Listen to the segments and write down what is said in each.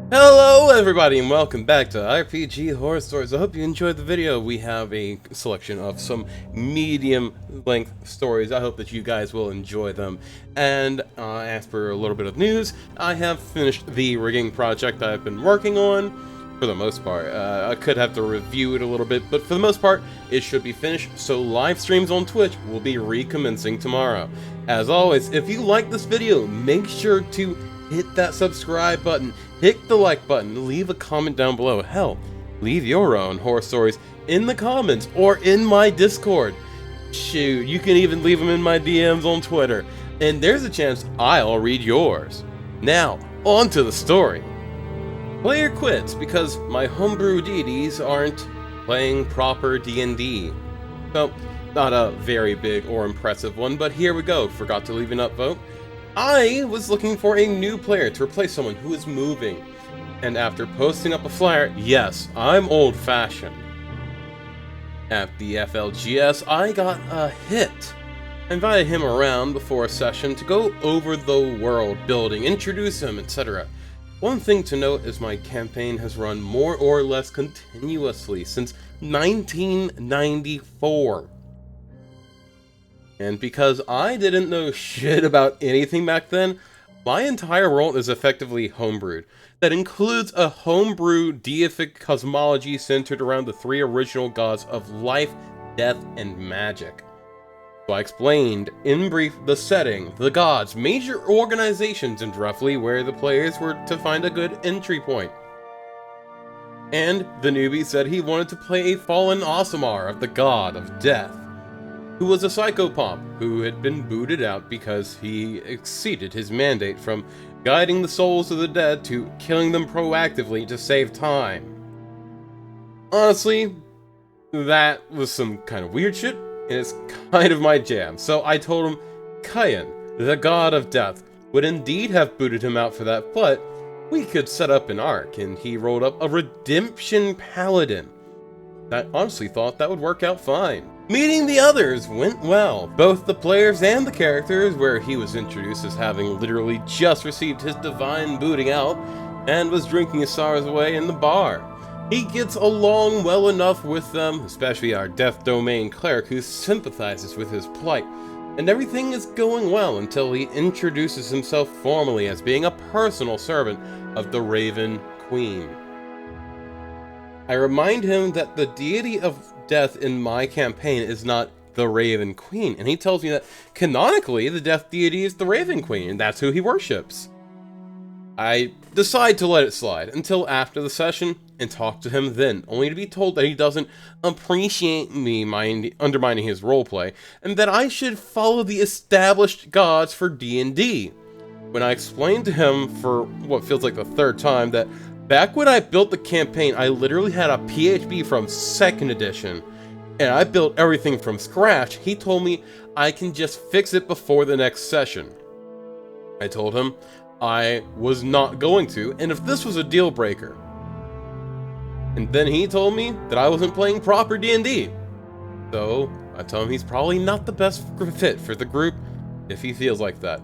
Hello everybody and welcome back to RPG Horror Stories. I hope you enjoyed the video. We have a selection of some medium length stories. I hope that you guys will enjoy them. And as per a little bit of news, I have finished the rigging project I've been working on. For the most part, I could have to review it a little bit, but for the most part, it should be finished. So live streams on Twitch will be recommencing tomorrow. As always, if you like this video, make sure to hit that subscribe button, hit the like button, leave a comment down below. Hell, leave your own horror stories in the comments or in my Discord. Shoot, you can even leave them in my DMs on Twitter, and there's a chance I'll read yours. Now, on to the story. Player quits because my homebrew deities aren't playing proper D&D. Well, not a very big or impressive one, but here we go. Forgot to leave an upvote. I was looking for a new player to replace someone who is moving. And after posting up a flyer, yes, I'm old-fashioned. At the FLGS, I got a hit. I invited him around before a session to go over the world building, introduce him, etc. One thing to note is my campaign has run more or less continuously since 1994. And because I didn't know shit about anything back then, my entire world is effectively homebrewed. That includes a homebrew deific cosmology centered around the three original gods of life, death, and magic. So I explained, in brief, the setting, the gods, major organizations, and roughly where the players were to find a good entry point. And the newbie said he wanted to play a fallen Aasimar of the god of death, who was a psychopomp who had been booted out because he exceeded his mandate from guiding the souls of the dead to killing them proactively to save time. Honestly, that was some kind of weird shit, and it's kind of my jam. So I told him Kayan, the god of death, would indeed have booted him out for that, but we could set up an arc, and he rolled up a redemption paladin. I honestly thought that would work out fine. Meeting the others went well, both the players and the characters, where he was introduced as having literally just received his divine booting out and was drinking his sorrows away in the bar. He gets along well enough with them, especially our Death Domain cleric who sympathizes with his plight, and everything is going well until he introduces himself formally as being a personal servant of the Raven Queen. I remind him that the deity of death in my campaign is not the Raven Queen, and he tells me that canonically the death deity is the Raven Queen, and that's who he worships. I decide to let it slide until after the session and talk to him then, only to be told that he doesn't appreciate me undermining his roleplay, and that I should follow the established gods for D&D. When I explained to him for what feels like the third time that back when I built the campaign, I literally had a PHB from 2nd edition, and I built everything from scratch, he told me I can just fix it before the next session. I told him I was not going to, and if this was a deal breaker. And then he told me that I wasn't playing proper D&D. So I told him he's probably not the best fit for the group if he feels like that.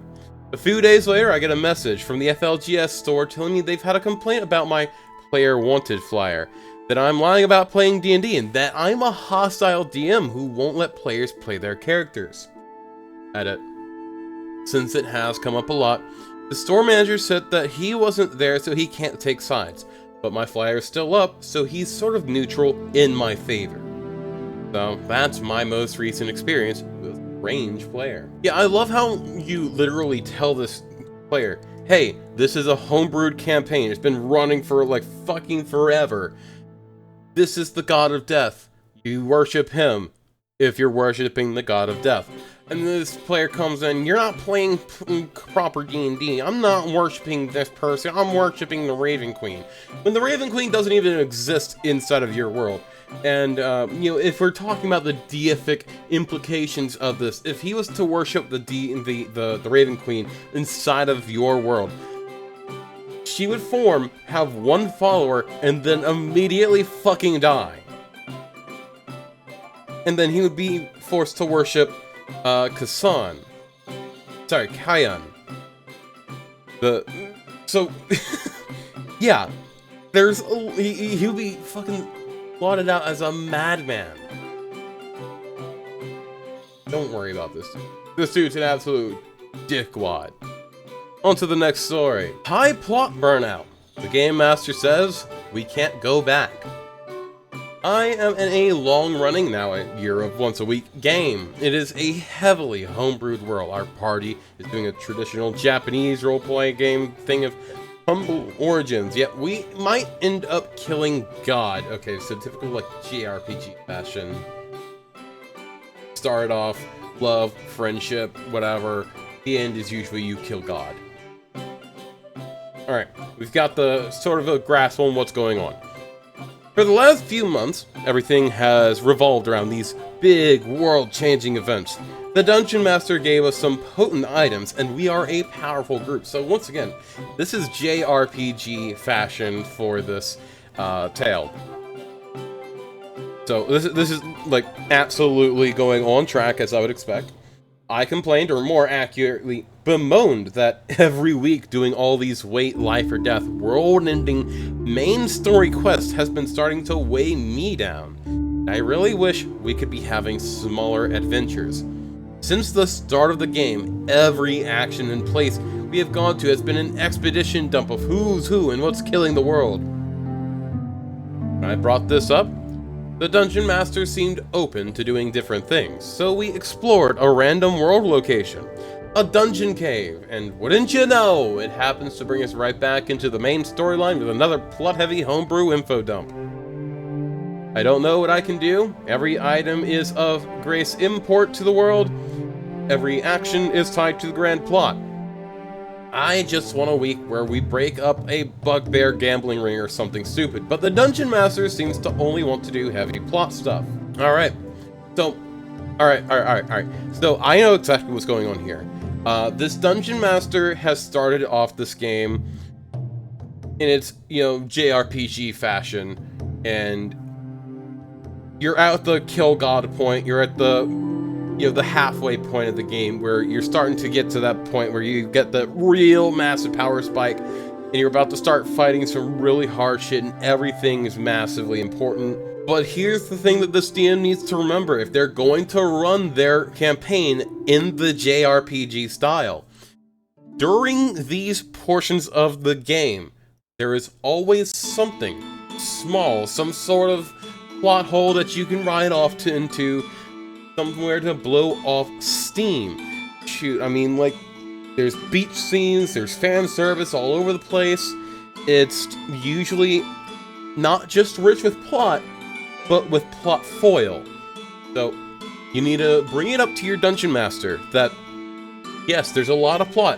A few days later, I get a message from the FLGS store telling me they've had a complaint about my player wanted flyer, that I'm lying about playing D&D, and that I'm a hostile DM who won't let players play their characters. Edit. Since it has come up a lot, the store manager said that he wasn't there so he can't take sides, but my flyer is still up, so he's sort of neutral in my favor. So that's my most recent experience with range player. Yeah, I love how you literally tell this player, hey, this is a homebrewed campaign. It's been running for like fucking forever. This is the god of death. You worship him if you're worshiping the god of death. And this player comes in, you're not playing proper D&D. I'm not worshiping this person. I'm worshiping the Raven Queen. When the Raven Queen doesn't even exist inside of your world. And, you know, if we're talking about the deific implications of this, if he was to worship the Raven Queen inside of your world, she would have one follower, and then immediately fucking die. And then he would be forced to worship, Kayan. Yeah, he'll be fucking plotted out as a madman. Don't worry about this. This dude's an absolute dickwad. On to the next story. High plot burnout. The game master says we can't go back. I am in a long-running, now a year of once-a-week game. It is a heavily homebrewed world. Our party is doing a traditional Japanese role-playing game thing of humble origins, yet we might end up killing God. Okay, so typical like JRPG fashion. Start off, love, friendship, whatever. The end is usually you kill God. Alright, we've got the sort of a grasp on what's going on. For the last few months, everything has revolved around these big, world-changing events. The Dungeon Master gave us some potent items, and we are a powerful group. So once again, this is JRPG fashion for this tale. So this is like absolutely going on track as I would expect. I complained, or more accurately, bemoaned that every week doing all these wait, life or death, world-ending main story quests has been starting to weigh me down. I really wish we could be having smaller adventures. Since the start of the game, every action and place we have gone to has been an expedition dump of who's who and what's killing the world. When I brought this up, the Dungeon Master seemed open to doing different things, so we explored a random world location, a dungeon cave, and wouldn't you know, it happens to bring us right back into the main storyline with another plot-heavy homebrew info dump. I don't know what I can do. Every item is of grace import to the world. Every action is tied to the grand plot. I just want a week where we break up a bugbear gambling ring or something stupid, but the Dungeon Master seems to only want to do heavy plot stuff. Alright, so I know exactly what's going on here. This Dungeon Master has started off this game in its, JRPG fashion, and you're at the kill God point, you're at the the halfway point of the game where you're starting to get to that point where you get the real massive power spike and you're about to start fighting some really hard shit and everything is massively important. But here's the thing that this DM needs to remember if they're going to run their campaign in the JRPG style. During these portions of the game, there is always something small, some sort of plot hole that you can ride off to into somewhere to blow off steam. Shoot, I mean, like, there's beach scenes, there's fan service all over the place. It's usually not just rich with plot, but with plot foil. So, you need to bring it up to your Dungeon Master that, yes, there's a lot of plot.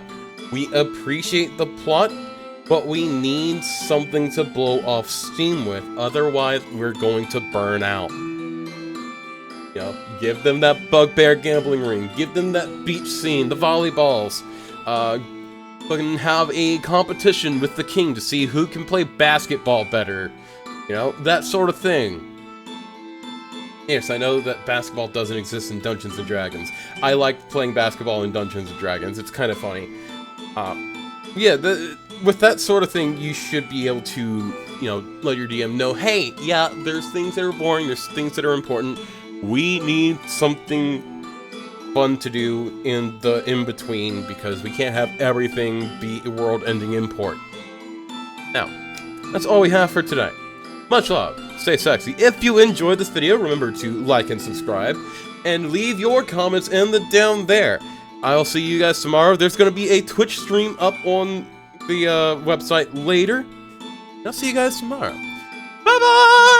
We appreciate the plot, but we need something to blow off steam with, otherwise we're going to burn out. Give them that bugbear gambling ring, give them that beach scene, the volleyballs, fucking have a competition with the king to see who can play basketball better, that sort of thing. Yes, I know that basketball doesn't exist in Dungeons & Dragons. I like playing basketball in Dungeons & Dragons, it's kind of funny. With that sort of thing, you should be able to, let your DM know, hey, yeah, there's things that are boring, there's things that are important. We need something fun to do in the in-between because we can't have everything be a world-ending import. Now, that's all we have for today. Much love, stay sexy. If you enjoyed this video, remember to like and subscribe, and leave your comments in the down there. I'll see you guys tomorrow. There's going to be a Twitch stream up on the website later. I'll see you guys tomorrow. Bye-bye!